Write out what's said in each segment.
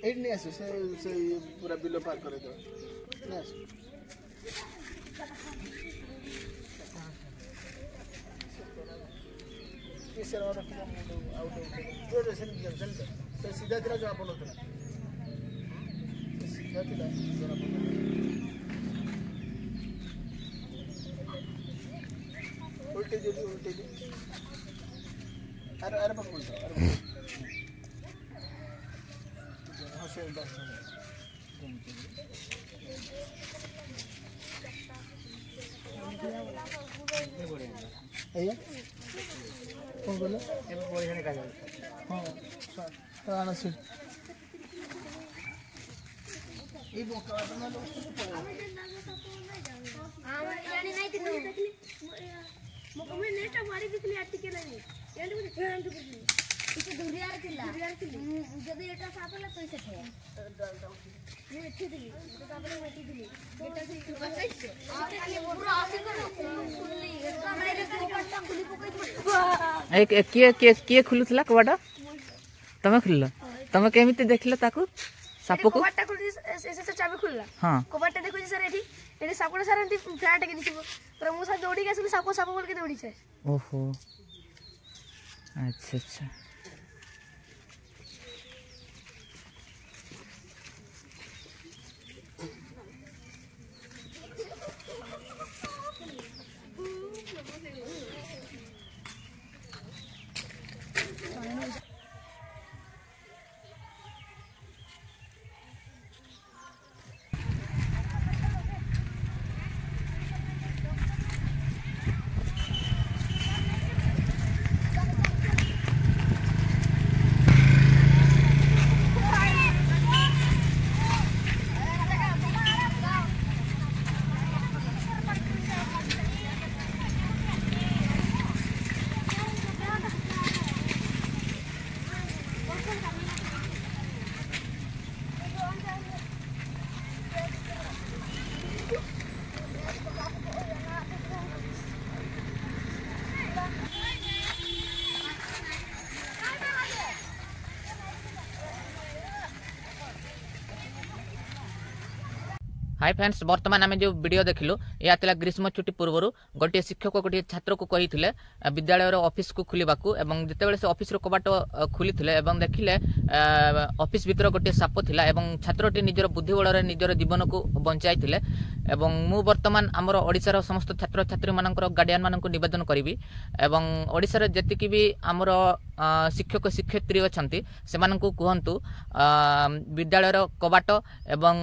Eight नहीं आसो से पूरा बिलो पार करे दो नहीं आसो किस तरह रखना आउट जो रेसन जंक्शन से सीधा तेरा जो अपन होता सीधा तेरा जरा उल्टे जो अरे अरे पकड़ अरे कौन बोला हाँ आना से ये बोका बना लो यानी नहीं थी मुकम्मल नेट मारी दिखली आती के नहीं यानी मुझे ट्रेन तो कुछ इसे दुरिया रखिला जदी एटा सापला तो इसे थे ये अच्छी थी तो सापला बैठी थी एटा से और खाली पूरा आसी को खुली हमरा एटा कपटा खुली पकई एक के खुलुतला कबाटा तमे खुलला तमे केमिति देखला ताकू साप को कपटा खुली ऐसे चाबी खुलला हां कपटा देखो जी सर एटी सापड़ा सर एटी फ्लैट के दिसबो पर मु सा दौड़ी के असली साप बोल के दौड़ी छे ओहो अच्छा अच्छा हाय फ्रेंड्स वर्तमान आम जो वीडियो देखिलु या ग्रीष्म छुट्टी पूर्व गोटे शिक्षक गोटे छात्र को कही विद्यालय ऑफिस को खोलवाकू एवं जितेबाला से ऑफिस कबाट खोली देखिले ऑफिस भीतर गोटे साप थिला एवं छात्रटी निजर बुद्धि बल निजर जीवन को बंचाई मु वर्तमान आमर ओडिशार समस्त छात्र छात्री मानकर गार्डियन मानक निवेदन करी एवं ओडिशार जतिकि भी आमर शिक्षक शिक्षयित्री अच्छी से कहतु विद्यालय कबाट एवं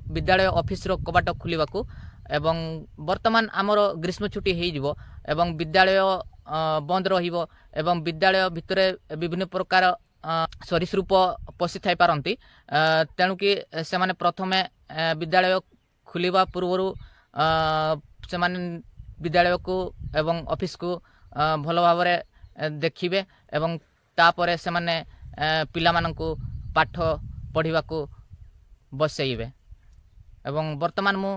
विद्यालय ऑफिस रो कबाट खुलिबाकू एवं वर्तमान आमर ग्रीष्म छुट्टी हो जिवो एवं विद्यालय बंद रहिबो एवं विद्यालय भितर विभिन्न प्रकार सरीसृप पशि थाई पारंती तेणु कि से माने प्रथमे विद्यालय खुलिबा पूर्व से माने विद्यालय को एवं ऑफिस को भल भाव देखिबे एवं तापरे से माने पिला मानकू पाठ पढ़िबाकू बसैबे एवं वर्तमान मु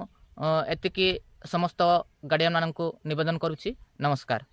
एतिकी समस्त गार्डियन मानकू निवेदन करुछि। नमस्कार।